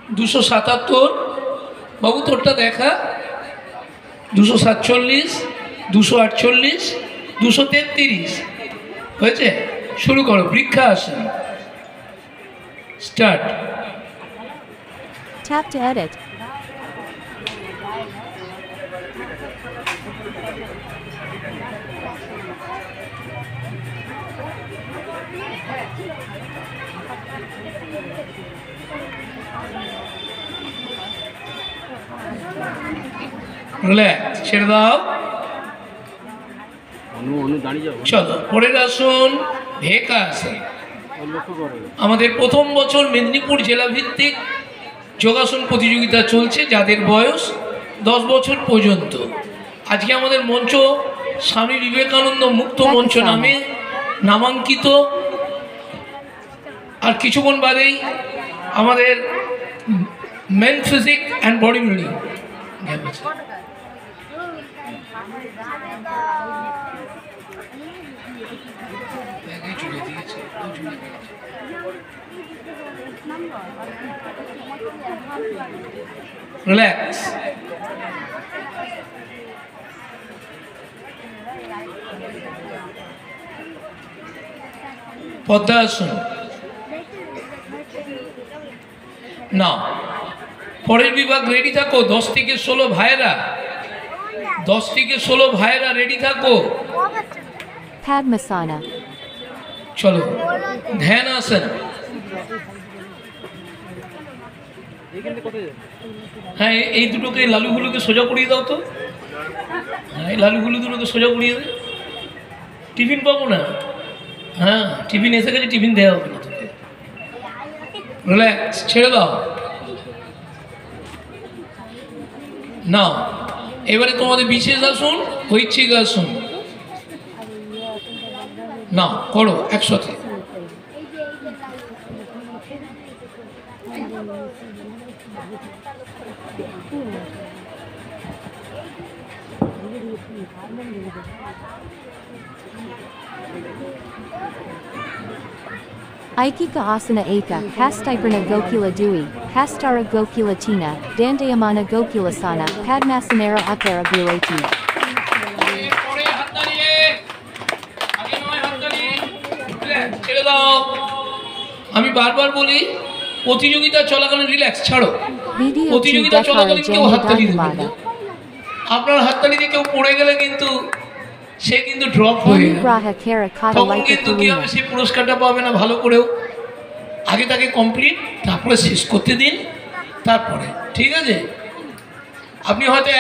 277 বাবু তোরটা দেখা 247 248 233 হয়েছে শুরু করো vrikshasana start Tap to edit. Relax ছেড়ে দাও চলো পরের আসন ভেকাসন আমাদের প্রথম বছর মেদিনীপুর জেলা ভিত্তিক যোগাসন প্রতিযোগিতা চলছে যাদের বয়স 10 বছর পর্যন্ত আজকে আমাদের মঞ্চ স্বামী বিবেকানন্দ মুক্ত মঞ্চ নামে নামাঙ্কিত আর কিছুক্ষণ বাদেই আমাদের main physique and body building relax padmasana না পরের বিভাগ রেডি থাকো 10 থেকে 16 ভাইরা 10 থেকে 16 ভাইরা রেডি থাকো Padmasana. চলো ধ্যান আসন হ্যাঁ এই দুটোকে লালুগুলোকে সোজা করিয়ে দাও তো হ্যাঁ এই লালুগুলো দুটোকে সোজা করিয়ে দে টিফিন পাবো না হ্যাঁ টিফিন এসে গেছে টিফিন দেওয়া হবে না তোকে রিল্যাক্স ছেড়ে দাও নাও এবারে তোমাদের বিশেষ আসন ঐচ্ছিক আসন না করো একসাথে Aikika asana eka, hastiprana gokula dui, hastara gokula tina, dandayamana gokulasana, padmasanara uppara gulati. ছেড়ে দাও আমি বারবার বলি প্রতিযোগিতা চলাকালীন রিল্যাক্স ছাড়ো প্রতিযোগিতা চলাকালীন কেউ হাততালি দেবে না আপনার হাততালি দিয়ে কেউ পড়ে গেলে কিন্তু সে কিন্তু ড্রপ হয়ে তখন কিন্তু কি হবে সেই পুরস্কারটা পাবে না ভালো করেও আগে তাকে কমপ্লিট তারপরে শেষ করতে দিন তারপরে ঠিক আছে আপনি হয়তো